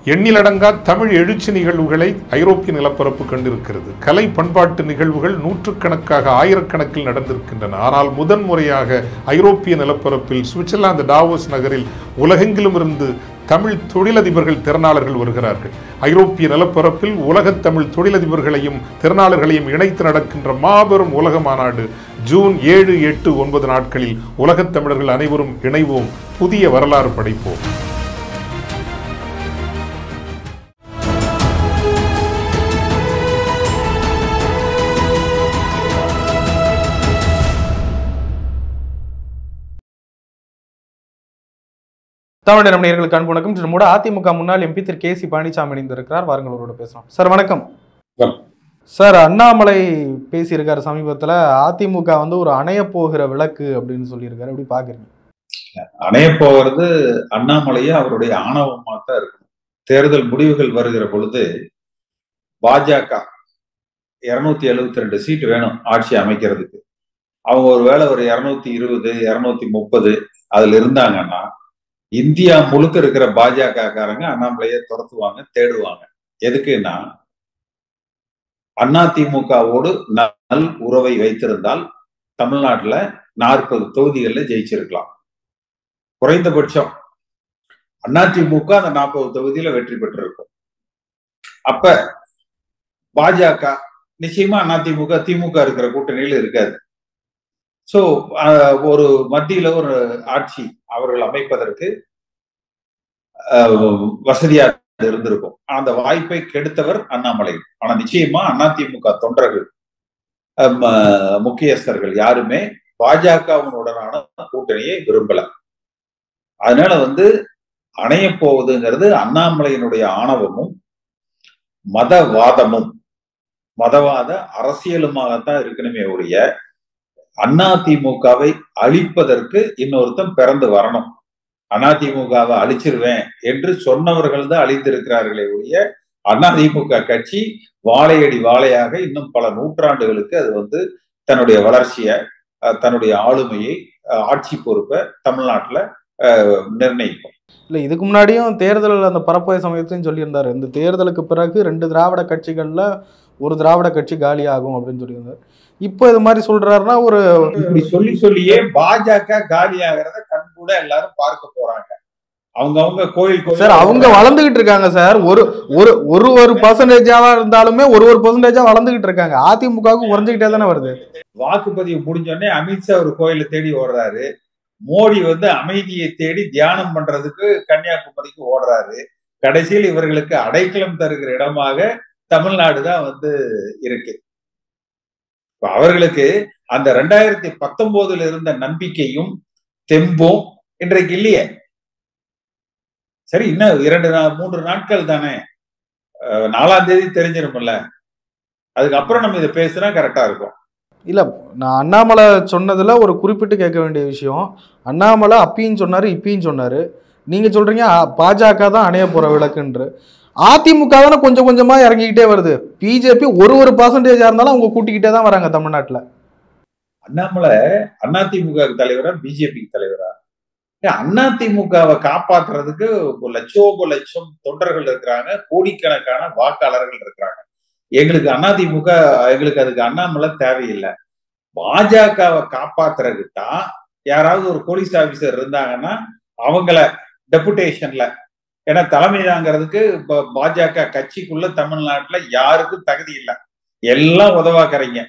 எண்ணிலடங்கா தமிழ் எழுச்சி நிகழ்வுகளை ஐரோப்பிய நிலப்பரப்பு கண்டிருக்கிறது. கலை பண்பாட்டு நிகழ்வுகள் நூற்றுக்கணக்காக ஆயிரக்கணக்கில் நடந்திருக்கின்றன. ஆனால் முதன்முறையாக ஐரோப்பிய நிலப்பரப்பில் சுவிட்சர்லாந்து டாவோஸ் நகரில் உலகெங்கிலும் இருந்து தமிழ் தொழிலதிபர்கள் திறனாளர்கள் வருகிறார்கள். ஐரோப்பிய நிலப்பரப்பில் உலகத் தமிழ் தொழிலதிபர்களையும் திறனாளர்களையும் இணைத்து நடக்கின்ற மாபெரும் உலக மாநாடு ஜூன் 7, 8, 9 நாட்களில் உலகத் தமிழர்கள் அனைவரும் இணைவோம், புதிய வரலாறு படைப்போம். தமிழ் நேயர்களுக்கு அன்பு வணக்கம். நம்மோட அதிமுக முன்னாள் எம்பி திரு கே சி பழனிசாமி இணைந்திருக்கிறார். வாருங்கள் அவரோட பேசலாம். சார் வணக்கம். சார், அண்ணாமலை பேசியிருக்காரு சமீபத்தில், அதிமுக ஒரு அணைய போகிற விளக்கு அப்படின்னு சொல்லியிருக்காரு. எப்படி பாக்குறீங்க? அணைய போகிறது அண்ணாமலையே அவருடைய ஆணவமா தான் இருக்கும். தேர்தல் முடிவுகள் வருகிற பொழுது பாஜக 272 சீட் வேணும் ஆட்சி அமைக்கிறதுக்கு. அவங்க ஒருவேளை ஒரு 220, 230 அதுல இருந்தாங்கன்னா இந்தியா முழுக்க இருக்கிற பாஜக காரங்க அண்ணாமலையை துரத்துவாங்க, தேடுவாங்க. எதுக்குன்னா அதிமுகவோடு நல் உறவை வைத்திருந்தால் தமிழ்நாட்டுல 40 தொகுதிகளில் ஜெயிச்சிருக்கலாம். குறைந்தபட்சம் அதிமுக அந்த 40 தொகுதியில வெற்றி பெற்றிருக்கும். அப்ப பாஜக நிச்சயமா அதிமுக திமுக இருக்கிற கூட்டணியில் இருக்காது. சோ ஒரு மத்தியில ஒரு ஆட்சி அவர்கள் அமைப்பதற்கு வசதியா இருந்திருக்கும். அந்த வாய்ப்பை கெடுத்தவர் அண்ணாமலை. ஆனா நிச்சயமா அதிமுக தொண்டர்கள், முக்கியஸ்தர்கள் யாருமே பாஜகவுடனான கூட்டணியை விரும்பல. அதனால அணைய போவதுங்கிறது அண்ணாமலையினுடைய ஆணவமும் மதவாதமும் மதவாத அரசியலுமாகத்தான் இருக்கணுமே ஒழிய அதிமுகவை அழிப்பதற்கு இன்னொருத்தம் பிறந்து வரணும். அதிமுகவை அழிச்சிருவேன் என்று சொன்னவர்கள் தான் அழிந்திருக்கிறார்களே ஒழிய அதிமுக கட்சி வாழையடி வாழையாக இன்னும் பல நூற்றாண்டுகளுக்கு அது தன்னுடைய வளர்ச்சியை, தன்னுடைய ஆளுமையை, ஆட்சி பொறுப்பை தமிழ்நாட்டுல நிர்ணயிக்கும். இல்ல, இதுக்கு முன்னாடியும் தேர்தல் அந்த பரப்புரை சமயத்தையும் சொல்லியிருந்தாரு, இந்த தேர்தலுக்கு பிறகு 2 திராவிட கட்சிகள்ல ஒரு திராவிட கட்சி காலியாகும் அப்படின்னு சொல்லியிருந்தாரு. இப்போ இது மாதிரி சொல்றாருன்னா இப்படி சொல்லியே பாஜக காலி ஆகிறத கண்கூட எல்லாரும் பார்க்க போறாங்க. அவங்க கோயில் சார் அவங்க வளர்ந்துகிட்டு இருக்காங்க சார். ஒரு பர்சன்டேஜாவா இருந்தாலுமே ஒரு பர்சன்டேஜா வளர்ந்துகிட்டு இருக்காங்க. அதிமுகவுக்கு குறைஞ்சுக்கிட்டே தானே வருது. வாக்குப்பதிவு முடிஞ்சோடனே அமித்ஷா ஒரு கோயிலை தேடி ஓடுறாரு. மோடி அமைதியை தேடி தியானம் பண்றதுக்கு கன்னியாகுமரிக்கு ஓடுறாரு. கடைசியில் இவர்களுக்கு அடைக்கலம் தருகிற இடமாக தமிழ்நாடு தான் இருக்கு. அவர்களுக்கு அந்த 2019 இருந்த நம்பிக்கையும் தெம்பும் இன்றைக்கு இல்லையே. சரி, இன்னும் 2-3 நாட்கள் தானே, 4ஆம் தேதி தெரிஞ்சிருமில்ல. அதுக்கப்புறம் நம்ம இதை பேசுனா கரெக்டா இருக்கும். இல்ல, நான் அண்ணாமலை சொன்னதுல ஒரு குறிப்பிட்டு கேட்க வேண்டிய விஷயம், அண்ணாமலை அப்பயும் சொன்னாரு இப்பயும் சொன்னாரு, நீங்க சொல்றீங்க பாஜக தான் அணைய போற விளக்குன்று. அதிமுக தானே கொஞ்சம் கொஞ்சமா இறங்கிக்கிட்டே வருது. பிஜேபி ஒரு பர்சன்டேஜா இருந்தாலும் அவங்க கூட்டிக்கிட்டே தான் வராங்க தமிழ்நாட்டுல. அண்ணாமலை அதிமுக தலைவரா பிஜேபி தலைவரா? அதிமுகவை காப்பாத்துறதுக்கு லட்சம் தொண்டர்கள் இருக்கிறாங்க, கோடிக்கணக்கான வாக்காளர்கள் இருக்கிறாங்க. எங்களுக்கு அதிமுக, எங்களுக்கு அதுக்கு அண்ணாமலை தேவையில்லை. பாஜகவை காப்பாத்துறதுக்கு தான் யாராவது ஒரு போலீஸ் ஆபீசர் இருந்தாங்கன்னா அவங்கள டெபுடேஷன்ல, ஏன்னா தலைமை தாங்கிறதுக்கு பாஜக கட்சிக்குள்ள தமிழ்நாட்டுல யாருக்கும் தகுதி இல்லை, எல்லாம் உதவாக்கறீங்க.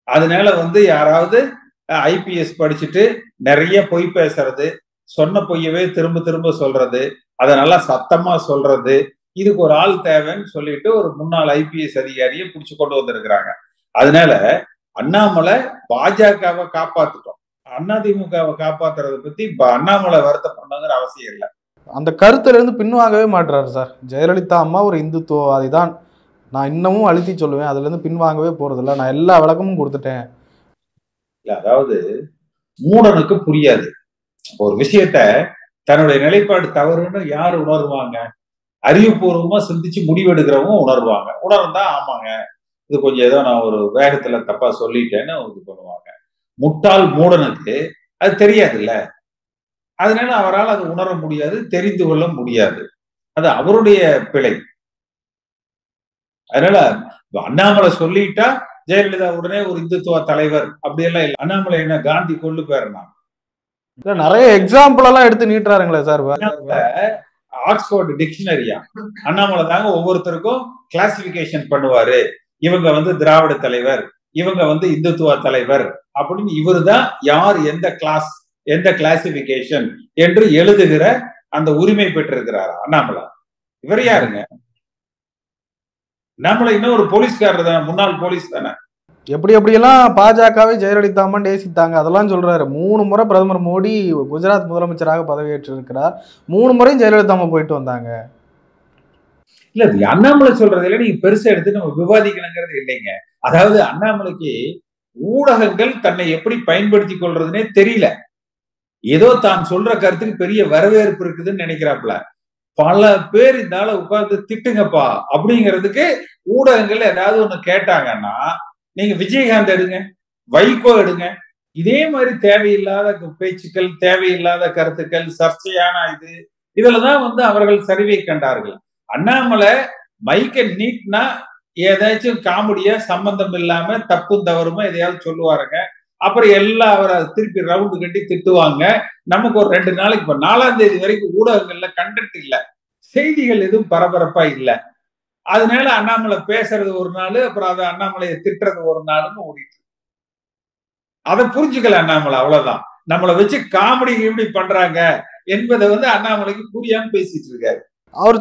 அதனால யாராவது IPS படிச்சுட்டு நிறைய பொய் பேசுறது, சொன்ன பொய்யவே திரும்ப திரும்ப சொல்றது, அதை நல்லா சத்தமா சொல்றது, இதுக்கு ஒரு ஆள் தேவைன்னு சொல்லிட்டு ஒரு முன்னாள் IPS அதிகாரியை புடிச்சு கொண்டு வந்திருக்கிறாங்க. அதனால அண்ணாமலை பாஜகவை காப்பாத்துட்டோம், அதிமுகவை காப்பாத்துறதை பத்தி அண்ணாமலை வருத்தப்படணுங்கிற அவசியம் இல்லை. அந்த கருத்துல இருந்து பின்வாங்கவே மாட்டாரு சார். ஜெயலலிதா அம்மா ஒரு இந்துத்துவவாதி தான், நான் இன்னமும் அழுத்தி சொல்லுவேன், அதுல இருந்து பின்வாங்கவே போறதில்ல, நான் எல்லா விளக்கமும் கொடுத்துட்டேன். அதாவது மூடனுக்கு புரியாது ஒரு விஷயத்த, தன்னுடைய நிலைப்பாடு தவறுன்னு யாரு உணர்வாங்க? அறிவுபூர்வமா சிந்திச்சு முடிவெடுக்கிறவங்க உணர்வாங்க. உணர்ந்தா ஆமாங்க இது கொஞ்சம் ஏதோ நான் ஒரு வேகத்துல தப்பா சொல்லிட்டேன்னு இது பண்ணுவாங்க. முட்டாள் மூடனுக்கு அது தெரியாது இல்ல, அதனால அவரால் அது உணர முடியாது, தெரிந்து கொள்ள முடியாது. அது அவருடைய பிழை. அதனால அண்ணாமலை சொல்லிட்டா ஜெயலலிதா உடனே ஒரு இந்துத்துவ தலைவர் அப்படியெல்லாம் இல்லை. அண்ணாமலை என்ன காந்தி கொண்டு போயிடனா? நிறைய எக்ஸாம்பிள் எல்லாம் எடுத்து நீட்டுறாருங்களே சார். ஆக்ஸ்போர்ட் டிக்ஷனரியா அண்ணாமலை தாங்க ஒவ்வொருத்தருக்கும் கிளாசிபிகேஷன் பண்ணுவாரு. இவங்க திராவிட தலைவர், இவங்க இந்துத்துவ தலைவர் அப்படின்னு இவரு தான் யார் எந்த கிளாஸ் எந்த கிளாசிபிகேஷன் என்று எழுதுகிற அந்த உரிமை பெற்றிருக்கிறார் அண்ணாமலை. இவர் யாருங்க? அண்ணாமலை இன்னும் ஒரு போலீஸ்காரர் தானே, முன்னாள் போலீஸ் தானே. எப்படியெல்லாம் பாஜகவை ஜெயலலிதா அம்மா நேசித்தாங்க அதெல்லாம் சொல்றாரு. 3 முறை பிரதமர் மோடி குஜராத் முதலமைச்சராக பதவியேற்று இருக்கிறார். 3 முறையும் ஜெயலலிதா அம்மா போயிட்டு வந்தாங்க. இல்ல அண்ணாமலை சொல்றதுல நீங்க பெருசா எடுத்து நம்ம விவாதிக்கணுங்கிறது இல்லைங்க. அதாவது அண்ணாமலைக்கு ஊடகங்கள் தன்னை எப்படி பயன்படுத்தி கொள்றதுன்னே தெரியல. ஏதோ தான் சொல்ற கருத்துக்கு பெரிய வரவேற்பு இருக்குதுன்னு நினைக்கிறாப்புல. பல பேர் இந்த ஆளை உட்கார்ந்து திட்டுங்கப்பா அப்படிங்கிறதுக்கு ஊடகங்கள் ஏதாவது ஒண்ணு கேட்டாங்கன்னா, நீங்க விஜயகாந்த் எடுங்க, வைகோ எடுங்க, இதே மாதிரி தேவையில்லாத பேச்சுக்கள், தேவையில்லாத கருத்துக்கள், சர்ச்சையான இதுலதான் அவர்கள் சரிவை கண்டார்கள். அண்ணாமலை மைக்க நீட்னா ஏதாச்சும் காமெடியா சம்பந்தம் இல்லாம தப்பும் தவறுமா எதையாவது சொல்லுவாருங்க. அப்புறம் எல்லாம் அவரை திருப்பி ரவுண்டு கட்டி திட்டுவாங்க. நமக்கு ஒரு 2 நாளைக்கு, இப்ப 4ஆம் தேதி வரைக்கும் ஊடகங்கள்ல கண்டென்ட் இல்ல, செய்திகள் எதுவும் பரபரப்பா இல்ல. அதனால அண்ணாமலை பேசுறது ஒரு நாள், அப்புறம் அதை அண்ணாமலையை திட்டுறது ஒரு நாள்னு ஓடிட்டு, அதை புரிஞ்சுக்கல அண்ணாமலை. அவ்வளவுதான். நம்மளை வச்சு காமெடி எப்படி பண்றாங்க என்பதை அண்ணாமலைக்கு புரியாம பேசிட்டு இருக்காரு. அவர்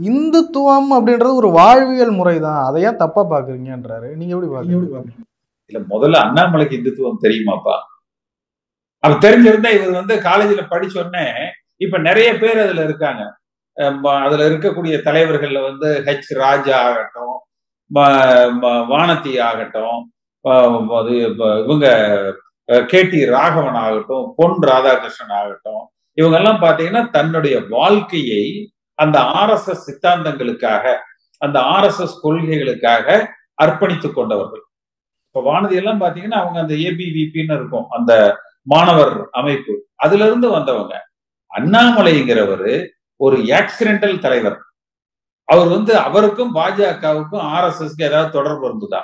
இந்துத்துவம் அப்படின்றது ஒரு வாழ்வியல் முறைதான், அதை ஏன் தப்பா பாக்குறீங்கன்றாரு. நீங்க எப்படி பாக்குறீங்க? இல்ல, முதல்ல அண்ணாமலைக்கு இந்துத்துவம் தெரியுமாப்பா? அவர் தெரிஞ்சிருந்தா இவர் காலேஜ்ல படிச்சோடனே இப்ப நிறைய பேர் அதுல இருக்காங்க. அதுல இருக்கக்கூடிய தலைவர்கள்ல ஹெச் ராஜா ஆகட்டும், வானதி ஆகட்டும், இவங்க KT ராகவன் ஆகட்டும், பொன் ராதாகிருஷ்ணன் ஆகட்டும், இவங்க எல்லாம் பாத்தீங்கன்னா தன்னுடைய வாழ்க்கையை அந்த RSS சித்தாந்தங்களுக்காக, அந்த RSS கொள்கைகளுக்காக அர்ப்பணித்துக் கொண்டவர்கள். இப்ப வானதி எல்லாம் பாத்தீங்கன்னா அவங்க அந்த ABVPன்னு இருக்கும், அந்த மாணவர் அமைப்பு, அதுல இருந்து வந்தவங்க. அண்ணாமலைங்கிறவர் ஒரு ஆக்சிடென்டல் தலைவர். அவர் அவருக்கும் பாஜகவுக்கும் RSSக்கு ஏதாவது தொடர்பு இருந்துதா?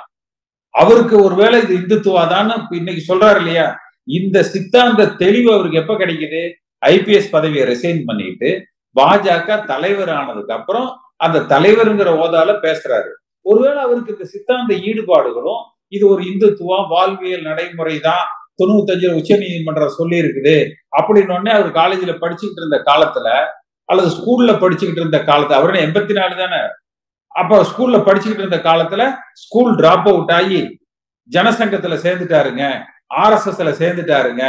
அவருக்கு ஒருவேளை இது இந்துத்துவாதான்னு இன்னைக்கு சொல்றாரு இல்லையா? இந்த சித்தாந்த தெளிவு அவருக்கு எப்ப கிடைக்குது? IPS பதவியை ரிசைன் பண்ணிட்டு பாஜக தலைவர் ஆனதுக்கு அப்புறம் அந்த தலைவருங்கிற ஓதால பேசுறாரு. ஒருவேளை அவருக்கு இந்த சித்தாந்த ஈடுபாடுகளும், இது ஒரு இந்துத்துவ வாழ்வியல் நடைமுறை தான் 95 உச்ச நீதிமன்றம் சொல்லி இருக்குது அப்படின்னு அவர் காலேஜ்ல படிச்சுக்கிட்டு இருந்த காலத்துல, அல்லது ஸ்கூல்ல படிச்சுக்கிட்டு இருந்த காலத்துல, அவரு 84 தானே, அப்ப ஸ்கூல்ல படிச்சுக்கிட்டு இருந்த காலத்துல ஸ்கூல் டிராப் அவுட் ஆகி ஜனசங்கத்துல சேர்ந்துட்டாருங்க, RSSல சேர்ந்துட்டாருங்க,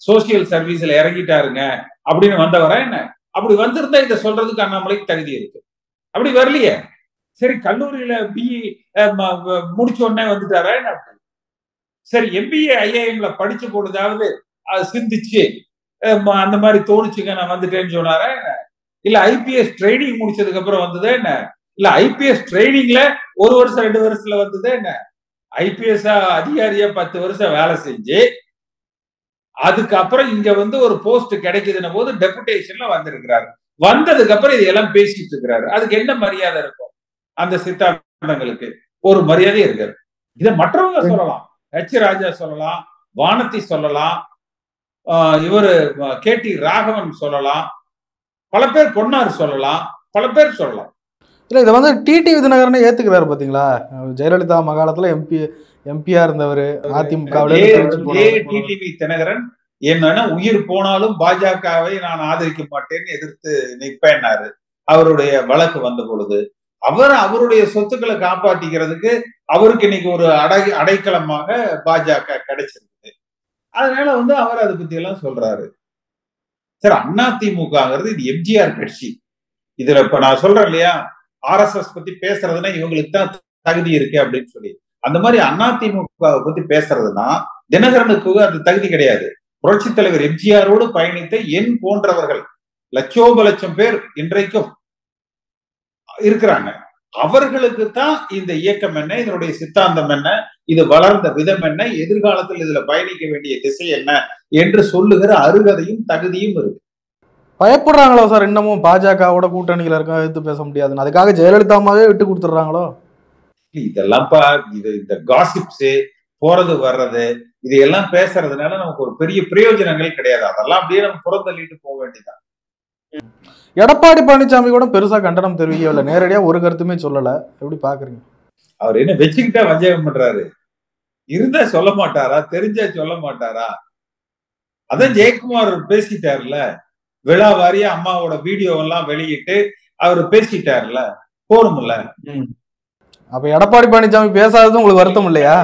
சோசியல் சர்வீஸ்ல இறங்கிட்டாருங்க அப்படின்னு வந்தவரா என்ன? அப்படி வந்திருந்தா இதை சொல்றதுக்கு அண்ணாமலைக்கு தகுதி இருக்கு. அப்படி வரலையே. சரி, கல்லூரியில BE முடிச்ச உடனே வந்துட்டாரா என்ன? சரி, MBA IIMல படிச்ச பொழுதாவது சிந்திச்சு அந்த மாதிரி தோணுச்சுங்க நான் வந்துட்டேன்னு சொன்னாரா என்ன? இல்ல IPS ட்ரைனிங் முடிச்சதுக்கு அப்புறம் வந்ததா என்ன? இல்ல IPS ட்ரைனிங்ல 1 வருஷம் 2 வருஷத்துல வந்ததா என்ன? IPS அதிகாரியா 10 வருஷம் வேலை செஞ்சு அதுக்கப்புறம் இங்க ஒரு போஸ்ட் கிடைக்குதுன்ன போது டெபுடேஷன்ல வந்திருக்கிறாரு. வந்ததுக்கு அப்புறம் இதெல்லாம் பேசிட்டு இருக்கிறாரு. அதுக்கு என்ன மரியாதை இருக்கும்? அந்த சித்தாந்தங்களுக்கு ஒரு மரியாதை இருக்காது. இதை மற்றவங்க சொல்லலாம், ஹெச் ராஜா சொல்லலாம், வானதி சொல்லலாம், இவரு KT ராகவன் சொல்லலாம், பல பேர், பொன்னார் சொல்லலாம், பல பேர் சொல்லலாம். இல்ல, இதை TT விதிநகரனை ஏத்துக்கிறாரு பாத்தீங்களா? ஜெயலலிதா மகாலத்துல எம்பியா இருந்தவர், டிடிவி தினகரன் என்னன்னா உயிர் போனாலும் பாஜகவை நான் ஆதரிக்க மாட்டேன்னு எதிர்த்து நிற்பேன்னாரு. அவருடைய வழக்கு வந்த பொழுது அவருடைய சொத்துக்களை காப்பாற்றிக்கிறதுக்கு அவருக்கு இன்னைக்கு ஒரு அடைக்கலமாக பாஜக கிடைச்சிருக்கு. அதனால அவர் அதை பத்தி எல்லாம் சொல்றாரு. சரி, அதிமுகங்கிறது இது எம்ஜிஆர் கட்சி. இதுல இப்ப நான் சொல்றேன் இல்லையா, RSS பத்தி பேசுறதுன்னா இவங்களுக்கு தான் தகுதி இருக்கு அப்படின்னு சொல்லி. அந்த மாதிரி அதிமுக பத்தி பேசுறதுன்னா தினகரனுக்கு அது தகுதி கிடையாது. புரட்சி தலைவர் எம்ஜிஆரோடு பயணித்த என் போன்றவர்கள் லட்சோப லட்சம் பேர் இன்றைக்கும் இருக்கிறாங்க. அவர்களுக்கு தான் இந்த இயக்கம் என்ன, இதனுடைய சித்தாந்தம் என்ன, இது வளர்ந்த விதம் என்ன, எதிர்காலத்தில் இதுல பயணிக்க வேண்டிய திசை என்ன என்று சொல்லுகிற அருகதையும் தகுதியும் இருக்கு. பயப்படுறாங்களோ சார் இன்னமும் பாஜகவோட கூட்டணியில இருக்க எடுத்து பேச முடியாதுன்னு, அதுக்காக ஜெயலலிதாமாவே விட்டு கொடுத்துட்றாங்களோ? இதெல்லாம்ப்பா இந்த காசிப்ஸ் போறது வர்றது இதையெல்லாம் பேசுறதுனால நமக்கு ஒரு பெரிய பிரயோஜனங்கள் கிடையாது. அதெல்லாம் அப்படியே நம்ம புறந்தள்ளிட்டு போக வேண்டியதான். எடப்பாடி பழனிசாமி கூட பெருசா கண்டனம் தெரிவிக்கவில்லை, நேரடியா ஒரு கருத்துமே சொல்லல. எப்படி பாக்குறீங்க? அவர் என்ன வச்சுக்கிட்டா வஞ்சகம் பண்றாரு? இருந்தா சொல்ல மாட்டாரா? தெரிஞ்சா சொல்ல மாட்டாரா? அதான் ஜெயக்குமார் பேசிட்டாருல, விழா வாரியா அம்மாவோட வீடியோ எல்லாம் வெளியிட்டு அவர் பேசிட்டாருல, போரும்ல. அப்ப எடப்பாடி பழனிசாமி பேசாதது உங்களுக்கு வருத்தம் இல்லையா?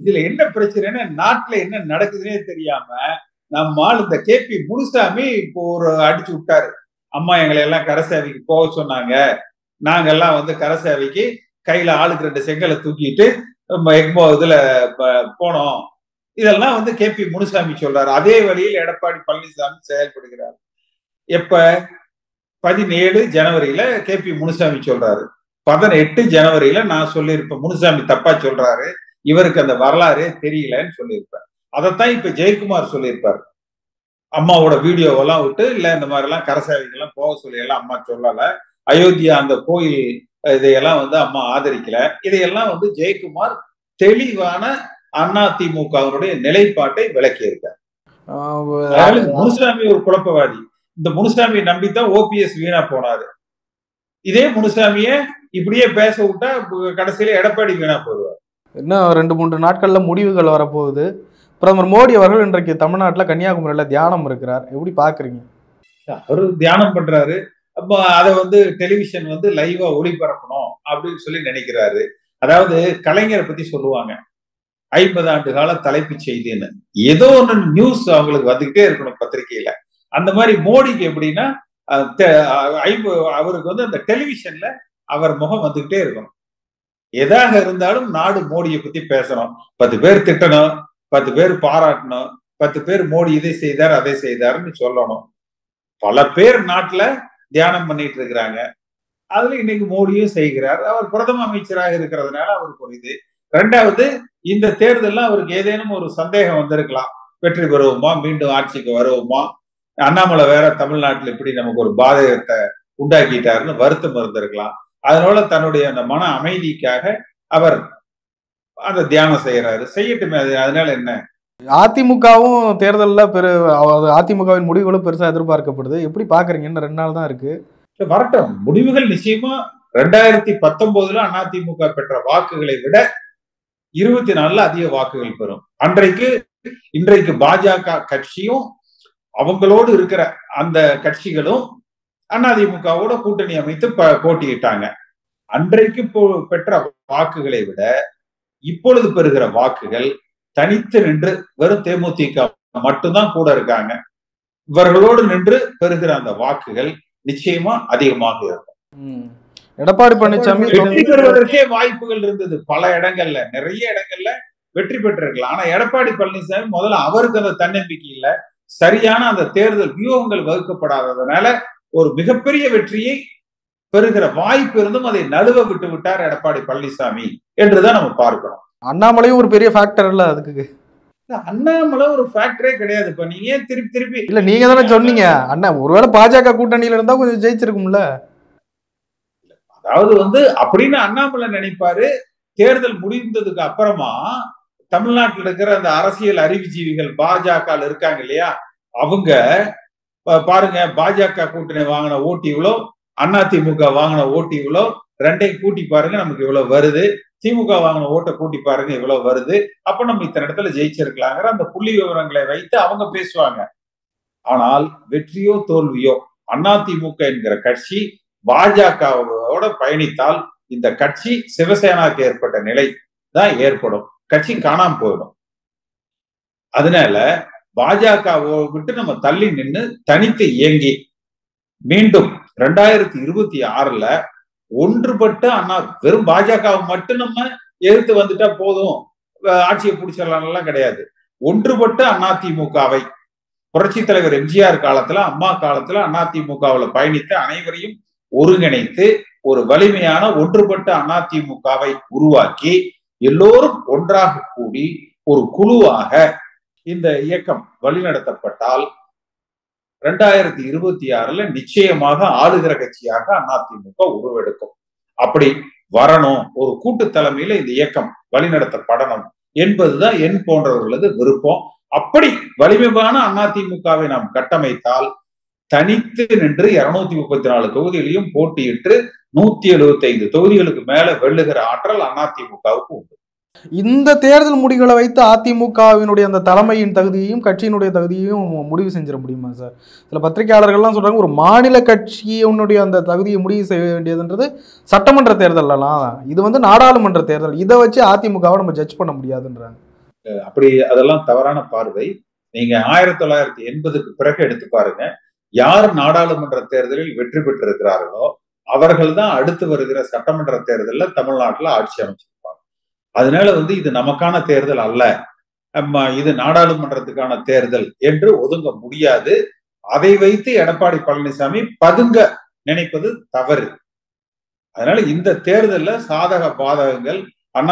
இதுல என்ன பிரச்சனைன்னா, நாட்டுல என்ன நடக்குதுன்னே தெரியாம நம்மால் இந்த KP முனுசாமி இப்போ ஒரு அடிச்சு விட்டாரு. அம்மா எங்களை எல்லாம் கரசேவைக்கு போக சொன்னாங்க, நாங்கெல்லாம் வந்து கரசேவைக்கு கையில ஆளுக்கு 2 செங்கலை தூக்கிட்டு எக்மோ இதுல போனோம். இதெல்லாம் வந்து KP முனுசாமி சொல்றாரு. அதே வழியில் எடப்பாடி பழனிசாமி செயல்படுகிறார். எப்ப 17 ஜனவரியில KP முனுசாமி சொல்றாரு, 18 ஜனவரியில நான் சொல்லியிருப்பேன் முனுசாமி தப்பா சொல்றாரு, இவருக்கு அந்த வரலாறே தெரியலன்னு சொல்லியிருப்பேன். அதைத்தான் இப்ப ஜெயக்குமார் சொல்லியிருப்பாரு. அம்மாவோட வீடியோவெல்லாம் விட்டு இல்ல இந்த மாதிரி எல்லாம் கரசேவைக்கெல்லாம் போக சொல்லி எல்லாம் அம்மா சொல்லல, அயோத்தியா அந்த கோயில் இதையெல்லாம் வந்து அம்மா ஆதரிக்கல. இதையெல்லாம் வந்து ஜெயக்குமார் தெளிவான அதிமுகவினுடைய நிலைப்பாட்டை விளக்கி இருக்கார். முனுசாமி ஒரு குழப்பவாதி. இந்த முனுசாமியை நம்பித்தான் OPS வீணா போனாரு. இதே முனுசாமிய இப்படியே பேச விட்டா கடைசியில எடப்பாடி வீணா போடுவார். இன்னும் 2-3 நாட்கள்ல முடிவுகள் வரப்போகுது. பிரதமர் மோடி அவர்கள் இன்றைக்கு தமிழ்நாட்டில் கன்னியாகுமரியில தியானம் இருக்கிறார். எப்படி பாக்குறீங்க? அவரு தியானம் பண்றாரு. அப்ப அதை வந்து டெலிவிஷன் வந்து லைவா ஒளிபரப்பணும் அப்படின்னு சொல்லி நினைக்கிறாரு. அதாவது கலைஞரை பத்தி சொல்லுவாங்க 50 ஆண்டு கால தலைப்பு செய்தின்னு, ஏதோ ஒண்ணு நியூஸ் அவங்களுக்கு வந்துகிட்டே இருக்கணும் பத்திரிகையில. அந்த மாதிரி மோடிக்கு எப்படின்னா அவருக்கு வந்து அந்த டெலிவிஷன்ல அவர் முகம் வந்துகிட்டே இருக்கணும். எதாக இருந்தாலும் நாடு மோடியை பத்தி பேசணும். 10 பேர் திட்டணும், 10 பேர் பாராட்டணும், 10 பேர் மோடி இதை செய்தார் அதை செய்தாருன்னு சொல்லணும். பல பேர் நாட்டுல தியானம் பண்ணிட்டு இருக்கிறாங்க. அதுல இன்னைக்கு மோடியும் செய்கிறார். அவர் பிரதம அமைச்சராக இருக்கிறதுனால அவருக்கு ஒரு இது. 2வது, இந்த தேர்தல்ல அவருக்கு ஏதேனும் ஒரு சந்தேகம் வந்திருக்கலாம், வெற்றி பெறுவோமா, மீண்டும் ஆட்சிக்கு வருவோமா, அண்ணாமலை வேற தமிழ்நாட்டுல இப்படி நமக்கு ஒரு பாதகத்தை உண்டாக்கிட்டாருன்னு வருத்தம் இருந்திருக்கலாம். அதனால தன்னுடைய அந்த மன அமைதிக்காக அவர் அந்த தியானம் செய்யறாரு. செய்யட்டுமே, அதனால என்ன? அதிமுகவும் தேர்தலில் அதிமுகவின் முடிவுகளும் பெருசா எதிர்பார்க்கப்படுது. எப்படி பாக்குறீங்க? இன்னும் 2 நாள் தான் இருக்கு. வரட்டும், முடிவுகள் நிச்சயமா 2019 அதிமுக பெற்ற வாக்குகளை விட 24 அதிக வாக்குகள் பெறும். இன்றைக்கு பாஜக கட்சியும் அவங்களோடு இருக்கிற அந்த கட்சிகளும் அதிமுகவோட கூட்டணி அமைத்து போட்டியிட்டாங்க. அன்றைக்கு பெற்ற வாக்குகளை விட இப்பொழுது பெறுகிற வாக்குகள் தனித்து நின்று வெறும் தேமுதிக மட்டும்தான் கூட இருக்காங்க. இவர்களோடு நின்று பெறுகிற அந்த வாக்குகள் நிச்சயமா அதிகமாக இருக்கும். எடப்பாடி பழனிசாமி வெற்றி பெறுவதற்கே வாய்ப்புகள் இருந்தது. பல இடங்கள்ல, நிறைய இடங்கள்ல வெற்றி பெற்றிருக்கலாம். ஆனா எடப்பாடி பழனிசாமி முதல்ல அவருக்கு அந்த தன்னம்பிக்கை இல்ல, சரியான அந்த தேர்தல் வியூகங்கள் வகுக்கப்படாததுனால ஒரு மிகப்பெரிய வெற்றியை பெறுகிற வாய்ப்பு இருந்தும் அதை நழுவ விட்டு விட்டார் எடப்பாடி பழனிசாமி என்றுதான் நம்ம பார்க்கணும். அண்ணாமலையும் ஒரு பெரிய ஃபேக்டர் இல்ல அதுக்கு. அண்ணாமலை ஒரு ஃபேக்டரே கிடையாது. இப்ப நீங்க திருப்பி இல்ல, நீங்க தானே சொன்னீங்க அண்ணா ஒருவேளை பாஜக கூட்டணியில இருந்தா கொஞ்சம் ஜெயிச்சிருக்கும்ல. அதாவது வந்து அப்படின்னு அண்ணாமலை நினைப்பாரு. தேர்தல் முடிந்ததுக்கு அப்புறமா தமிழ்நாட்டில் இருக்கிற அந்த அரசியல் அறிவுஜீவிகள் பாஜக இருக்காங்க இல்லையா, அவங்க பாருங்க, பாஜக கூட்டணி வாங்கின ஓட்டு இவ்வளோ, அதிமுக வாங்கின ஓட்டு இவ்வளோ, 2ஐயும் கூட்டி பாருங்க நமக்கு இவ்வளவு வருது, திமுக வாங்கின ஓட்டை கூட்டி பாருங்க இவ்வளவு வருது, அப்ப நம்ம இத்தனை இடத்துல ஜெயிச்சிருக்கலாங்கிற அந்த புள்ளி விவரங்களை வைத்து அவங்க பேசுவாங்க. ஆனால் வெற்றியோ தோல்வியோ அதிமுக என்கிற கட்சி பாஜகவோட பயணித்தால் இந்த கட்சி சிவசேனாக்கு ஏற்பட்ட நிலை தான் ஏற்படும். கட்சி காணாம போயிடும். அதனால பாஜகவை விட்டு நம்ம தள்ளி நின்று தனித்து இயங்கி மீண்டும் 2026 ஒன்றுபட்ட வெறும் பாஜகவை மட்டும் நம்ம எதிர்த்து வந்துட்டா போதும், ஆட்சியை பிடிச்சிடலாம் கிடையாது. ஒன்றுபட்ட அதிமுகவை புரட்சி தலைவர் எம்ஜிஆர் காலத்துல, அம்மா காலத்துல அதிமுகவில் பயணித்த அனைவரையும் ஒருங்கிணைத்து ஒரு வலிமையான ஒன்றுபட்ட அதிமுகவை உருவாக்கி எல்லோரும் ஒன்றாக கூடி ஒரு குழுவாக இந்த இயக்கம் வழிநடத்தப்பட்டால் 2026 நிச்சயமாக ஆளுகிற கட்சியாக அதிமுக உருவெடுக்கும். அப்படி வரணும், ஒரு கூட்டு தலைமையில இந்த இயக்கம் வழிநடத்தப்படணும் என்பதுதான் என் போன்றவர்களது விருப்பம். அப்படி வலிமையான அதிமுகவை நாம் கட்டமைத்தால் தனித்து நின்று 234 தொகுதிகளையும் போட்டியிட்டு 175 தொகுதிகளுக்கு மேல வெல்லுகிற ஆற்றல் அதிமுகவுக்கு உண்டு. இந்த தேர்தல் முடிவுகளை வைத்து அதிமுகவினுடைய அந்த தலைமையின் தகுதியையும் கட்சியினுடைய தகுதியையும் முடிவு செஞ்சிட முடியுமா சார்? சில பத்திரிகையாளர்கள்லாம் சொல்றாங்க, ஒரு மாநில கட்சியினுடைய அந்த தகுதியை முடிவு செய்ய வேண்டியதுன்றது சட்டமன்ற தேர்தலாம், இது வந்து நாடாளுமன்ற தேர்தல், இதை வச்சு அதிமுகவை நம்ம ஜட்ஜ் பண்ண முடியாதுன்றாங்க. அப்படி அதெல்லாம் தவறான பார்வை. நீங்க 1980க்கு பிறகு எடுத்து பாருங்க, யார் நாடாளுமன்ற தேர்தலில் வெற்றி பெற்றிருக்கிறார்களோ அவர்கள் தான் அடுத்து வருகிற சட்டமன்ற தேர்தலில் தமிழ்நாட்டில் ஆட்சி அமைச்சிருப்பாங்க. அதனால இது நமக்கான தேர்தல் அல்ல, இது நாடாளுமன்றத்துக்கான தேர்தல் என்று ஒதுங்க முடியாது. அதை வைத்து எடப்பாடி பழனிசாமி பதுங்க நினைப்பது தவறு. அதனால இந்த தேர்தலில் சாதக பாதகங்கள்,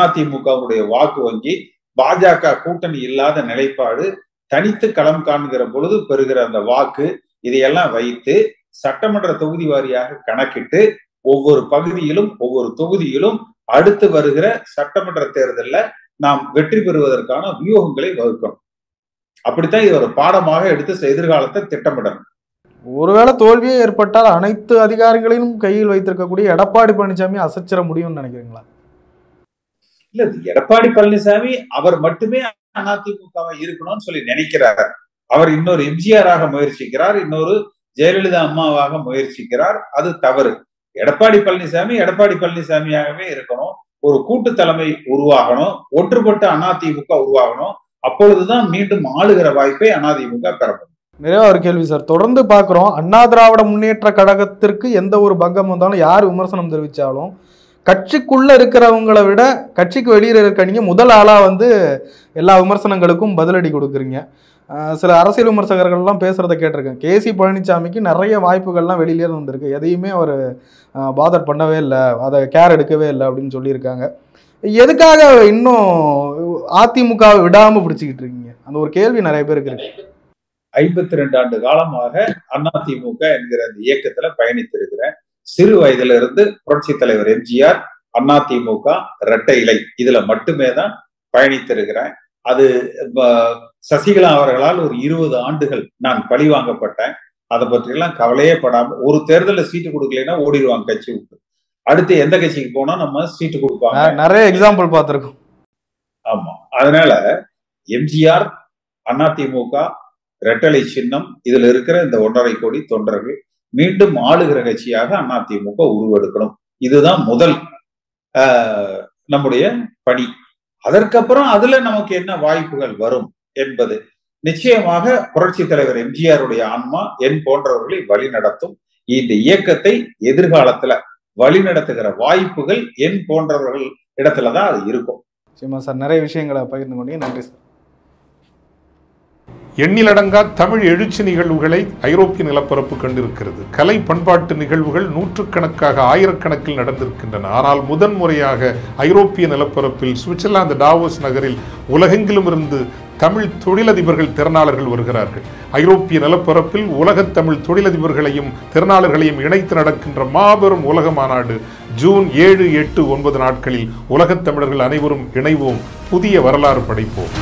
அதிமுகவுடைய வாக்கு வங்கி, பாஜக கூட்டணி இல்லாத நிலைப்பாடு, தனித்து களம் காண்கிற பொழுது பெறுகிற அந்த வாக்கு, இதையெல்லாம் வைத்து சட்டமன்ற தொகுதி வாரியாக கணக்கிட்டு ஒவ்வொரு பகுதியிலும் ஒவ்வொரு தொகுதியிலும் அடுத்து வருகிற சட்டமன்ற தேர்தலில் நாம் வெற்றி பெறுவதற்கான வியூகங்களை வகுக்கணும். அப்படித்தான் இது ஒரு பாடமாக எடுத்து எதிர்காலத்தை திட்டமிடணும். ஒருவேளை தோல்வியே ஏற்பட்டால் அனைத்து அதிகாரங்களையும் கையில் வைத்திருக்கக்கூடிய எடப்பாடி பழனிசாமி அசைச்சிட முடியும்னு நினைக்கிறீங்களா? இல்ல, எடப்பாடி பழனிசாமி அவர் மட்டுமே அதிமுகவை இருக்கணும்னு சொல்லி நினைக்கிறார். அவர் இன்னொரு எம்ஜிஆராக முயற்சிக்கிறார், இன்னொரு ஜெயலலிதா அம்மாவாக முயற்சிக்கிறார். அது தவறு. எடப்பாடி பழனிசாமியாகவே இருக்கணும். ஒரு கூட்டு தலைமை உருவாகணும், ஒன்றுபட்ட அதிமுக உருவாகணும். அப்பொழுதுதான் மீண்டும் ஆளுகிற வாய்ப்பை அதிமுக பெறணும். நிறைய ஒரு கேள்வி சார், தொடர்ந்து பார்க்குறோம், அண்ணா திராவிட முன்னேற்ற கழகத்திற்கு எந்த ஒரு பங்கம் வந்தாலும், யார் விமர்சனம் தெரிவித்தாலும், கட்சிக்குள்ள இருக்கிறவங்களை விட கட்சிக்கு வெளியில் இருக்க நீங்க முதல் ஆளா எல்லா விமர்சனங்களுக்கும் பதிலடி கொடுக்குறீங்க. சில அரசியல் விமர்சகர்கள்லாம் பேசுறதை கேட்டிருக்கேன். கேசி பழனிசாமிக்கு நிறைய வாய்ப்புகள்லாம் வெளியிலே வந்திருக்கு, எதையுமே அவர் பாதர் பண்ணவே இல்லை, அதை கேர் எடுக்கவே இல்லை அப்படின்னு சொல்லியிருக்காங்க. எதுக்காக இன்னும் அதிமுகவை விடாம பிடிச்சிக்கிட்டு இருக்கீங்க? அந்த ஒரு கேள்வி நிறைய பேருக்கு இருக்கு. 52 ஆண்டு காலமாக அதிமுக என்கிற அந்த இயக்கத்துல பயணித்திருக்கிறேன். சிறு வயதுல இருந்து புரட்சி தலைவர் எம்ஜிஆர், அதிமுக, இரட்டை இலை, இதுல மட்டுமே தான் பயணித்திருக்கிறேன். அது சசிகலா அவர்களால் ஒரு 20 ஆண்டுகள் நான் பழி வாங்கப்பட்டேன். அதை பற்றி எல்லாம் கவலையே படாம, ஒரு தேர்தலில் சீட்டு கொடுக்கலைன்னா ஓடிடுவாங்க கட்சி விட்டு. அடுத்து எந்த கட்சிக்கு போனா நம்ம சீட்டு கொடுப்பாங்க, நிறைய எக்ஸாம்பிள் பார்த்திருக்கோம். ஆமா, அதனால எம்ஜிஆர், அதிமுக, இரட்டலை சின்னம், இதுல இருக்கிற இந்த 1.5 கோடி தொண்டர்கள் மீண்டும் ஆளுகிற கட்சியாக அதிமுக உருவெடுக்கணும். இதுதான் முதல் நம்முடைய பணி. அதற்கப்புறம் அதுல நமக்கு என்ன வாய்ப்புகள் வரும் என்பது நிச்சயமாக புரட்சி தலைவர் எம்ஜிஆருடைய ஆன்மா என் போன்றவர்களை வழிநடத்தும். இந்த இயக்கத்தை எதிர்காலத்துல வழிநடத்துகிற வாய்ப்புகள் என் போன்றவர்கள் இடத்துலதான் அது இருக்கும். நிச்சயமா சார், நிறைய விஷயங்களை பகிர்ந்து கொண்டீங்க, நன்றி சார். எண்ணிலடங்கா தமிழ் எழுச்சி நிகழ்வுகளை ஐரோப்பிய நிலப்பரப்பு கண்டிருக்கிறது. கலை பண்பாட்டு நிகழ்வுகள் நூற்றுக்கணக்காக ஆயிரக்கணக்கில் நடந்திருக்கின்றன. ஆனால் முதன்முறையாக ஐரோப்பிய நிலப்பரப்பில் சுவிட்சர்லாந்து டாவோஸ் நகரில் உலகெங்கிலும் இருந்து தமிழ் தொழிலதிபர்கள், திறனாளர்கள் வருகிறார்கள். ஐரோப்பிய நிலப்பரப்பில் உலகத் தமிழ் தொழிலதிபர்களையும் திறனாளர்களையும் இணைத்து நடக்கின்ற மாபெரும் உலக மாநாடு ஜூன் 7, 8, 9 நாட்களில் உலகத் தமிழர்கள் அனைவரும் இணைவோம், புதிய வரலாறு படைப்போம்.